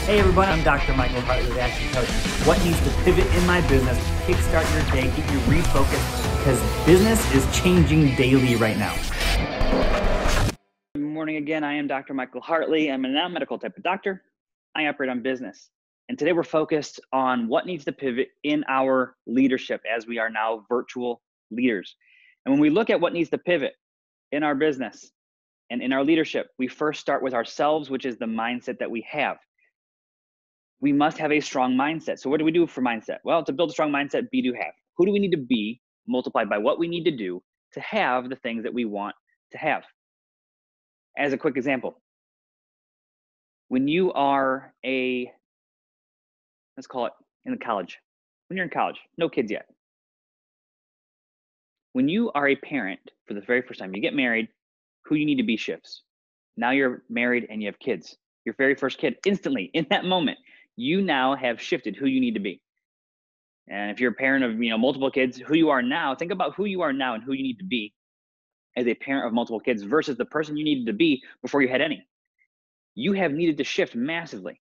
Hey everybody, I'm Dr. Michael Hartley with Action Coach. What needs to pivot in my business, kickstart your day, get you refocused, because business is changing daily right now. Good morning again. I am Dr. Michael Hartley. I'm a non-medical type of doctor. I operate on business. And today we're focused on what needs to pivot in our leadership as we are now virtual leaders. And when we look at what needs to pivot in our business and in our leadership, we first start with ourselves, which is the mindset that we have. We must have a strong mindset. So what do we do for mindset? Well, to build a strong mindset, be, do, have. Who do we need to be multiplied by what we need to do to have the things that we want to have? As a quick example, when you are let's call it in college, when you're in college, no kids yet. When you are a parent for the very first time, you get married, who you need to be shifts. Now you're married and you have kids. Your very first kid, instantly, in that moment, you now have shifted who you need to be. And if you're a parent of multiple kids, who you are now, think about who you are now and who you need to be as a parent of multiple kids versus the person you needed to be before you had any. You have needed to shift massively.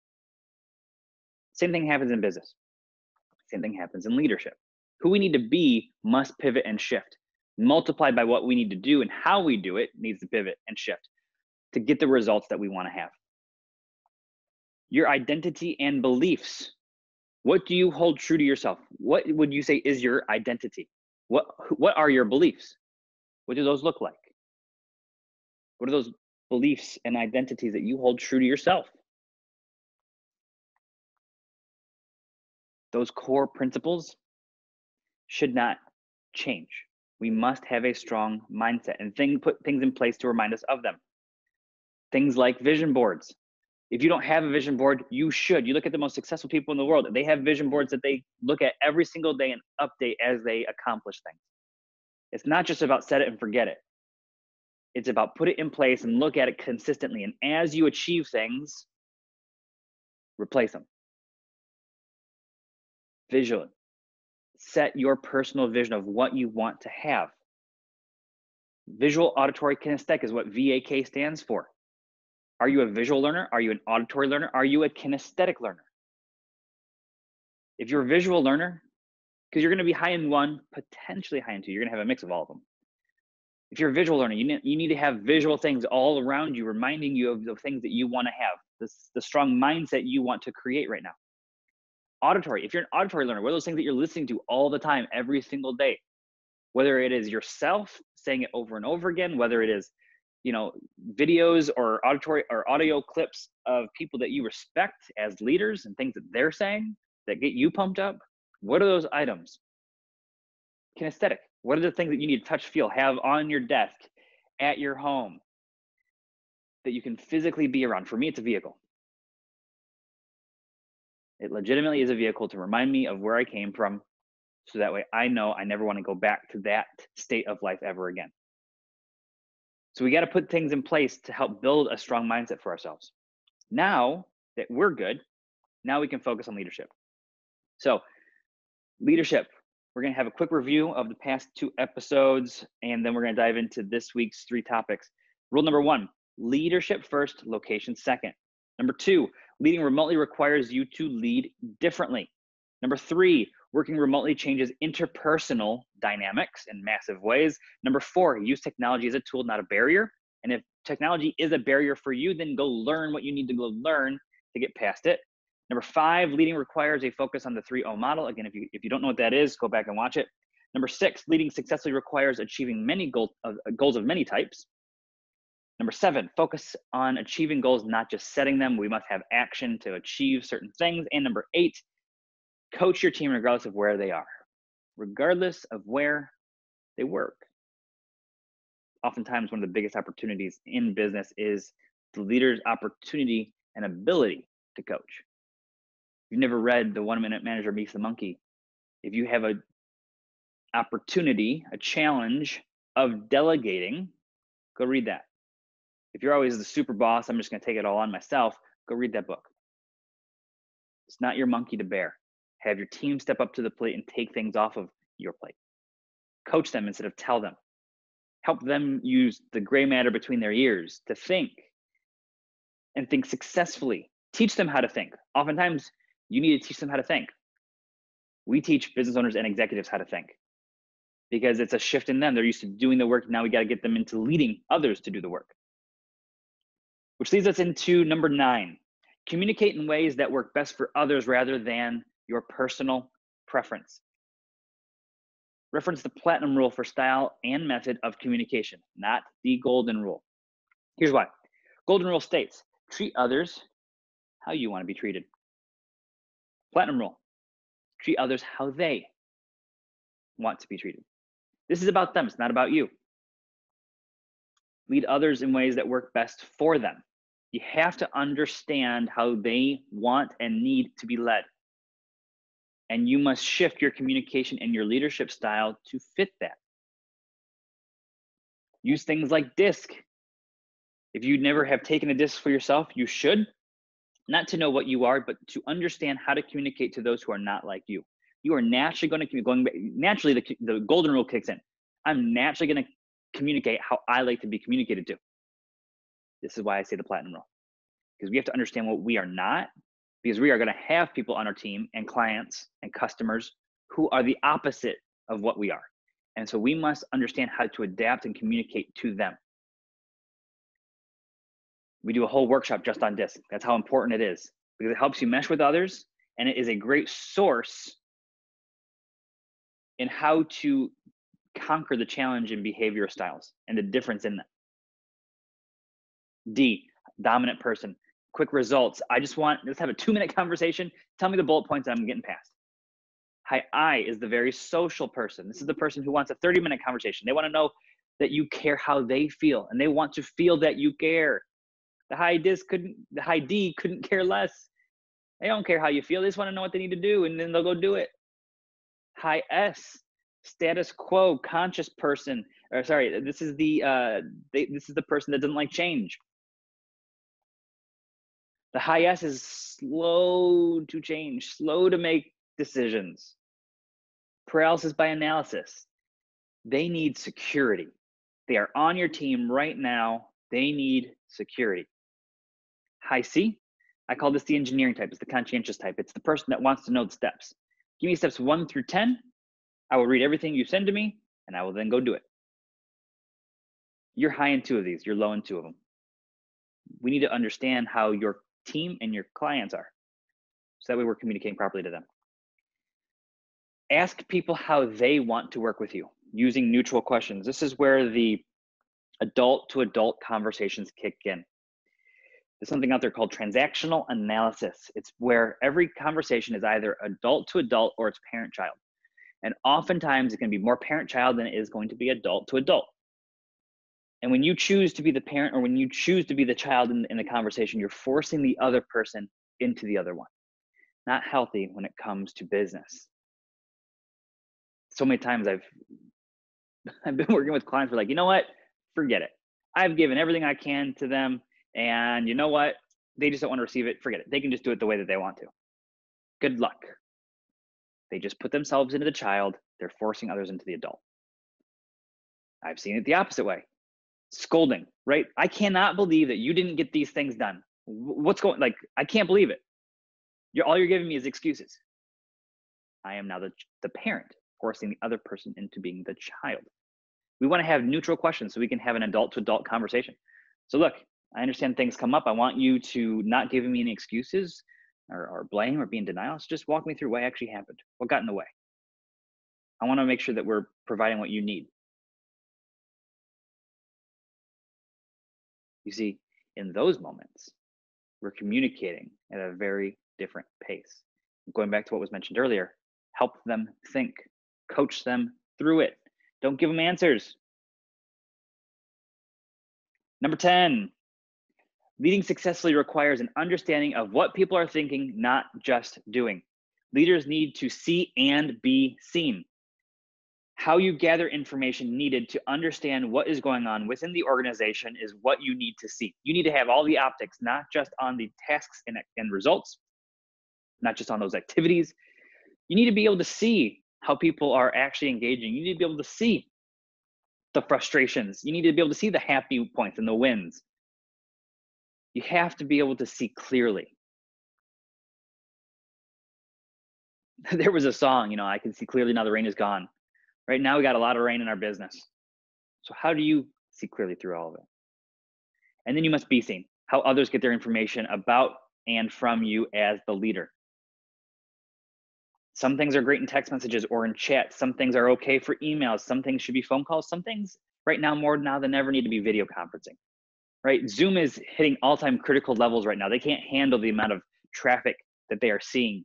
Same thing happens in business. Same thing happens in leadership. Who we need to be must pivot and shift. Multiplied by what we need to do and how we do it needs to pivot and shift to get the results that we want to have. Your identity and beliefs. What do you hold true to yourself? What would you say is your identity? What are your beliefs? What do those look like? What are those beliefs and identities that you hold true to yourself? Those core principles should not change. We must have a strong mindset and put things in place to remind us of them. Things like vision boards. If you don't have a vision board, you should. You look at the most successful people in the world, they have vision boards that they look at every single day and update as they accomplish things. It's not just about set it and forget it. It's about put it in place and look at it consistently. And as you achieve things, replace them. Visually. Set your personal vision of what you want to have. Visual, auditory, kinesthetic is what VAK stands for. Are you a visual learner? Are you an auditory learner? Are you a kinesthetic learner? If you're a visual learner, because you're going to be high in one, potentially high in two, you're going to have a mix of all of them. If you're a visual learner, you need to have visual things all around you, reminding you of the things that you want to have, the strong mindset you want to create right now. Auditory, if you're an auditory learner, what are those things that you're listening to all the time, every single day? Whether it is yourself saying it over and over again, whether it is videos or auditory or audio clips of people that you respect as leaders and things that they're saying that get you pumped up. What are those items? Kinesthetic. What are the things that you need to touch, feel, have on your desk, at your home that you can physically be around? For me, it's a vehicle. It legitimately is a vehicle to remind me of where I came from, so that way I know I never want to go back to that state of life ever again. So we got to put things in place to help build a strong mindset for ourselves. Now that we're good, now we can focus on leadership. So leadership, we're going to have a quick review of the past 2 episodes, and then we're going to dive into this week's 3 topics. Rule number 1, leadership first, location second. Number 2, leading remotely requires you to lead differently. Number 3, working remotely changes interpersonal dynamics in massive ways. Number 4, use technology as a tool, not a barrier. And if technology is a barrier for you, then go learn what you need to go learn to get past it. Number 5, leading requires a focus on the 3O model. Again, if you don't know what that is, go back and watch it. Number 6, leading successfully requires achieving many goals of many types. Number 7, focus on achieving goals, not just setting them. We must have action to achieve certain things. And number 8, coach your team regardless of where they are, regardless of where they work. Oftentimes, one of the biggest opportunities in business is the leader's opportunity and ability to coach. If you've never read The 1 Minute Manager Meets the Monkey, if you have an opportunity, a challenge of delegating, go read that. If you're always the super boss, I'm just going to take it all on myself, go read that book. It's not your monkey to bear. Have your team step up to the plate and take things off of your plate. Coach them instead of tell them. Help them use the gray matter between their ears to think and think successfully Teach them how to think. Oftentimes, you need to teach them how to think. We teach business owners and executives how to think because it's a shift in them. They're used to doing the work. Now we got to get them into leading others to do the work. Which leads us into number 9, communicate in ways that work best for others rather than your personal preference. Reference the platinum rule for style and method of communication, not the golden rule. Here's why. Golden rule states, treat others how you want to be treated. Platinum rule, treat others how they want to be treated. This is about them, it's not about you. Lead others in ways that work best for them. You have to understand how they want and need to be led. And you must shift your communication and your leadership style to fit that. Use things like DISC. If you never have taken a DISC for yourself, you should. Not to know what you are, but to understand how to communicate to those who are not like you. You are naturally going to naturally the golden rule kicks in. I'm naturally going to communicate how I like to be communicated to. This is why I say the platinum rule, because we have to understand what we are not, because we are going to have people on our team and clients and customers who are the opposite of what we are. And so we must understand how to adapt and communicate to them. We do a whole workshop just on DISC. That's how important it is, because it helps you mesh with others, and it is a great source in how to conquer the challenge in behavior styles and the difference in them. D, dominant person. Quick results. Let's have a 2-minute conversation. Tell me the bullet points and I'm getting past. High I is the very social person. This is the person who wants a 30-minute conversation. They want to know that you care how they feel, and they want to feel that you care. The high D couldn't care less. They don't care how you feel. They just want to know what they need to do, and then they'll go do it. High S, status quo, conscious person. Or sorry, this is the person that doesn't like change. The high S is slow to change, slow to make decisions. Paralysis by analysis. They need security. They are on your team right now. They need security. High C, I call this the engineering type. It's the conscientious type. It's the person that wants to know the steps. Give me steps 1 through 10. I will read everything you send to me, and I will then go do it. You're high in 2 of these. You're low in 2 of them. We need to understand how your team and your clients are, so that way we're communicating properly to them. Ask people how they want to work with you using neutral questions. This is where the adult to adult conversations kick in. There's something out there called transactional analysis. It's where every conversation is either adult to adult or it's parent-child. And oftentimes it can be more parent-child than it is going to be adult to adult. And when you choose to be the parent or when you choose to be the child in the conversation, you're forcing the other person into the other one. Not healthy when it comes to business. So many times I've been working with clients who are like, you know what? Forget it. I've given everything I can to them. And you know what? They just don't want to receive it. Forget it. They can just do it the way that they want to. Good luck. They just put themselves into the child. They're forcing others into the adult. I've seen it the opposite way. Scolding, right? I cannot believe that you didn't get these things done. What's going, I can't believe it. All you're giving me is excuses. I am now the parent, forcing the other person into being the child. We want to have neutral questions so we can have an adult to adult conversation. So look, I understand things come up. I want you to not give me any excuses or blame or be in denial. So just walk me through what actually happened. What got in the way? I want to make sure that we're providing what you need. You see, in those moments, we're communicating at a very different pace. Going back to what was mentioned earlier, help them think, coach them through it. Don't give them answers. Number 10, leading successfully requires an understanding of what people are thinking, not just doing. Leaders need to see and be seen. How you gather information needed to understand what is going on within the organization is what you need to see. You need to have all the optics, not just on the tasks and results, not just on those activities. You need to be able to see how people are actually engaging. You need to be able to see the frustrations. You need to be able to see the happy points and the wins. You have to be able to see clearly. There was a song, I can see clearly now the rain is gone. Right now, we got a lot of rain in our business. So, how do you see clearly through all of it? And then you must be seen, how others get their information about and from you as the leader. Some things are great in text messages or in chat. Some things are okay for emails. Some things should be phone calls. Some things right now, more now than ever, need to be video conferencing, right? Zoom is hitting all-time critical levels right now. They can't handle the amount of traffic that they are seeing.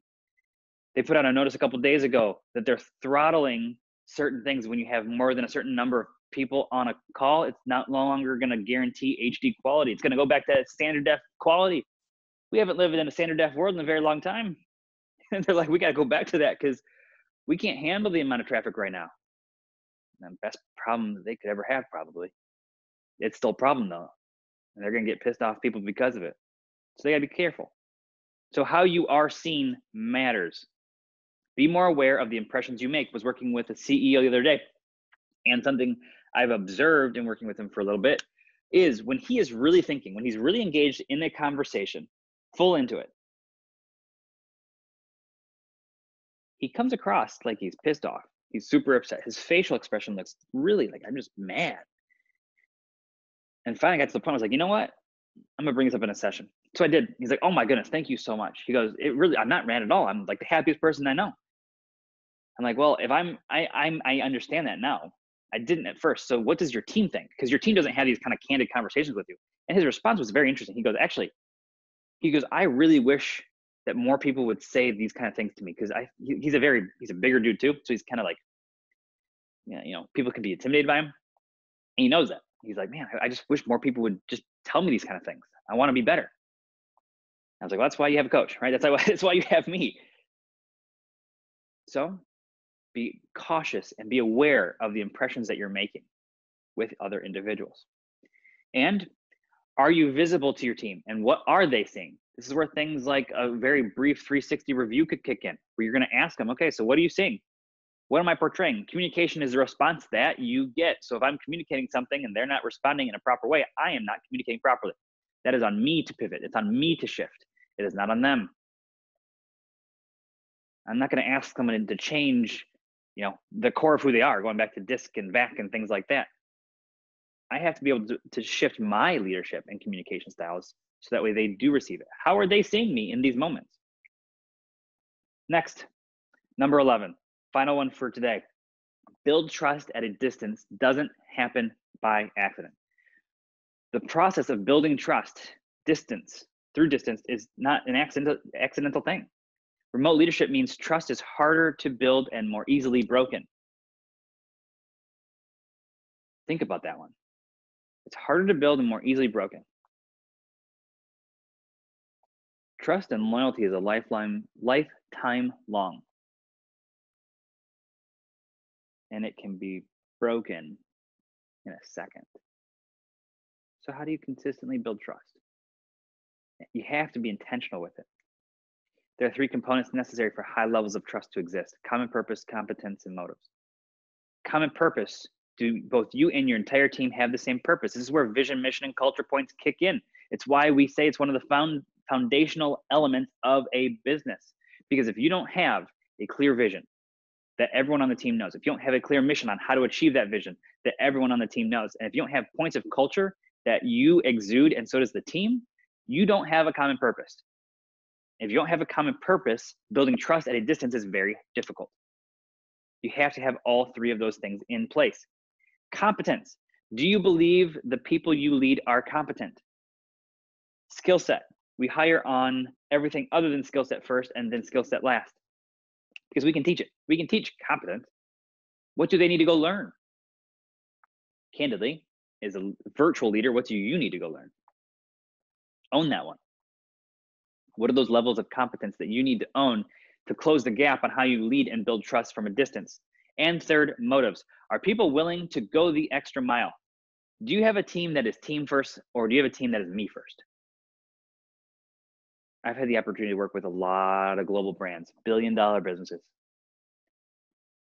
They put out a notice a couple of days ago that they're throttling certain things when you have more than a certain number of people on a call. It's not no longer going to guarantee HD quality. It's going to go back to standard def quality. We haven't lived in a standard def world in a very long time. And they're like, we got to go back to that because we can't handle the amount of traffic right now. And the best problem that they could ever have, probably. It's still a problem though. And they're going to get pissed off people because of it. So they got to be careful. So how you are seen matters. Be more aware of the impressions you make. Was working with a CEO the other day, and something I've observed in working with him for a little bit is when he is really thinking, when he's really engaged in a conversation, full into it, he comes across like he's pissed off. He's super upset. His facial expression looks really like, I'm just mad. And finally got to the point I was like, you know what? I'm gonna bring this up in a session. So I did. He's like, oh my goodness, thank you so much. He goes, I'm not mad at all. I'm like the happiest person I know. I'm like, well, if I understand that now. I didn't at first. So what does your team think? Because your team doesn't have these kind of candid conversations with you. And his response was very interesting. He goes, I really wish that more people would say these kind of things to me, because he's a bigger dude too. So he's kind of like, people can be intimidated by him. And he knows that. He's like, man, I just wish more people would just tell me these kind of things. I want to be better. I was like, well, that's why you have a coach, right? That's why you have me. So be cautious and be aware of the impressions that you're making with other individuals. And are you visible to your team? And what are they seeing? This is where things like a very brief 360 review could kick in, where you're going to ask them, okay, so what are you seeing? What am I portraying? Communication is the response that you get. So if I'm communicating something and they're not responding in a proper way, I am not communicating properly. That is on me to pivot. It's on me to shift. It is not on them. I'm not going to ask someone to change, the core of who they are, going back to DISC and VAC and things like that. I have to be able to shift my leadership and communication styles so that way they do receive it. How are they seeing me in these moments? Next, number 11, final one for today. Build trust at a distance doesn't happen by accident. The process of building trust through distance is not an accidental thing. Remote leadership means trust is harder to build and more easily broken. Think about that one. It's harder to build and more easily broken. Trust and loyalty is a lifetime long. And it can be broken in a second. So how do you consistently build trust? You have to be intentional with it. There are 3 components necessary for high levels of trust to exist: common purpose, competence, and motives. Common purpose. Do both you and your entire team have the same purpose? This is where vision, mission, and culture points kick in. It's why we say it's one of the foundational elements of a business. Because if you don't have a clear vision that everyone on the team knows, if you don't have a clear mission on how to achieve that vision that everyone on the team knows, and if you don't have points of culture that you exude and so does the team, you don't have a common purpose. If you don't have a common purpose, building trust at a distance is very difficult. You have to have all 3 of those things in place. Competence. Do you believe the people you lead are competent? Skill set. We hire on everything other than skill set first and then skill set last, because we can teach it. We can teach competence. What do they need to go learn? Candidly, as a virtual leader, what do you need to go learn? Own that one. What are those levels of competence that you need to own to close the gap on how you lead and build trust from a distance? And third, motives. Are people willing to go the extra mile? Do you have a team that is team first, or do you have a team that is me first? I've had the opportunity to work with a lot of global brands, billion-dollar businesses.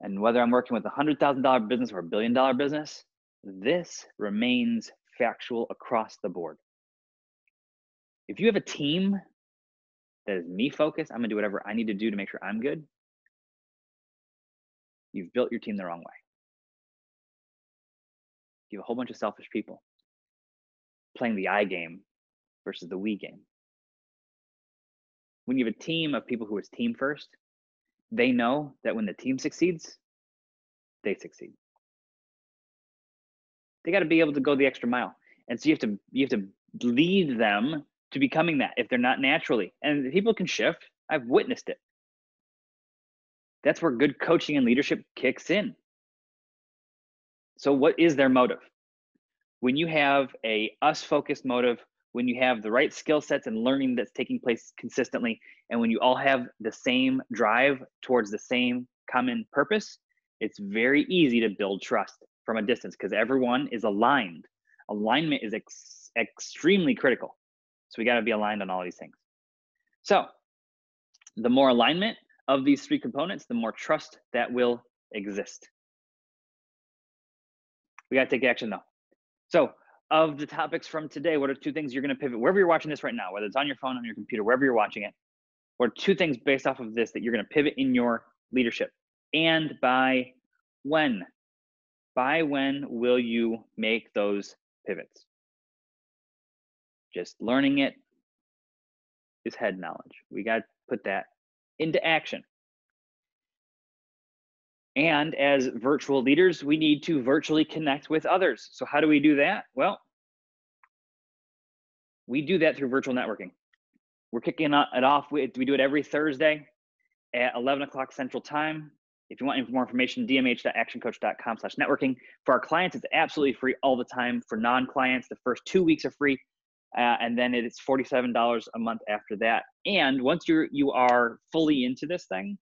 And whether I'm working with a $100,000 business or a billion-dollar business, this remains factual across the board. If you have a team that is me focused, I'm gonna do whatever I need to do to make sure I'm good. You've built your team the wrong way. You have a whole bunch of selfish people playing the I game versus the we game. When you have a team of people who is team first, they know that when the team succeeds, they succeed. They got to be able to go the extra mile. And so you have to lead them to becoming that if they're not naturally. And people can shift. I've witnessed it. That's where good coaching and leadership kicks in. So what is their motive? When you have a us focused motive, when you have the right skill sets and learning that's taking place consistently, and when you all have the same drive towards the same common purpose, it's very easy to build trust from a distance because everyone is aligned. Alignment is extremely critical. So we got to be aligned on all these things. So the more alignment of these three components, the more trust that will exist. We got to take action though. So of the topics from today, what are two things you're going to pivot, wherever you're watching this right now, whether it's on your phone, on your computer, wherever you're watching it, what are two things based off of this that you're going to pivot in your leadership? And by when? By when will you make those pivots? Just learning it is head knowledge. We got to put that into action. And as virtual leaders, we need to virtually connect with others. So how do we do that? Well, we do that through virtual networking. We're kicking it off. We do it every Thursday at 11 o'clock Central Time. If you want more information, dmh.actioncoach.com/networking. For our clients, it's absolutely free all the time. For non-clients, the first 2 weeks are free. And then it's $47 a month after that. And once you are fully into this thing,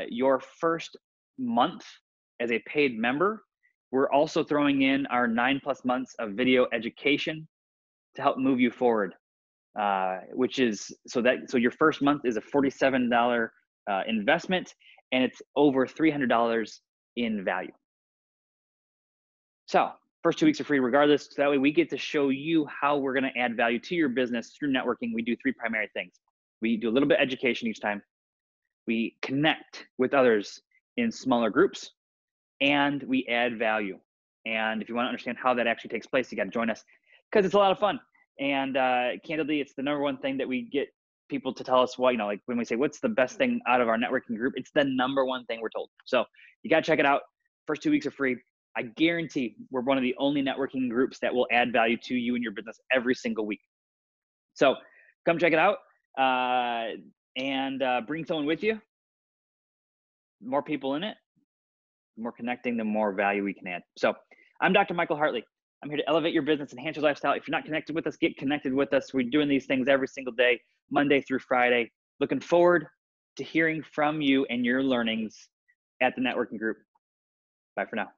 your first month as a paid member, we're also throwing in our 9+ months of video education to help move you forward. Which is so your first month is a $47 investment, and it's over $300 in value. So first 2 weeks are free regardless. So that way we get to show you how we're going to add value to your business through networking. We do three primary things. We do a little bit of education each time. We connect with others in smaller groups, and we add value. And if you want to understand how that actually takes place, you got to join us because it's a lot of fun. And candidly, it's the number one thing that we get people to tell us what, like when we say, what's the best thing out of our networking group? It's the number one thing we're told. So you got to check it out. First 2 weeks are free. I guarantee we're one of the only networking groups that will add value to you and your business every single week. So come check it out and bring someone with you. More people in it, the more connecting, the more value we can add. So I'm Dr. Michael Hartley. I'm here to elevate your business, enhance your lifestyle. If you're not connected with us, get connected with us. We're doing these things every single day, Monday through Friday. Looking forward to hearing from you and your learnings at the networking group. Bye for now.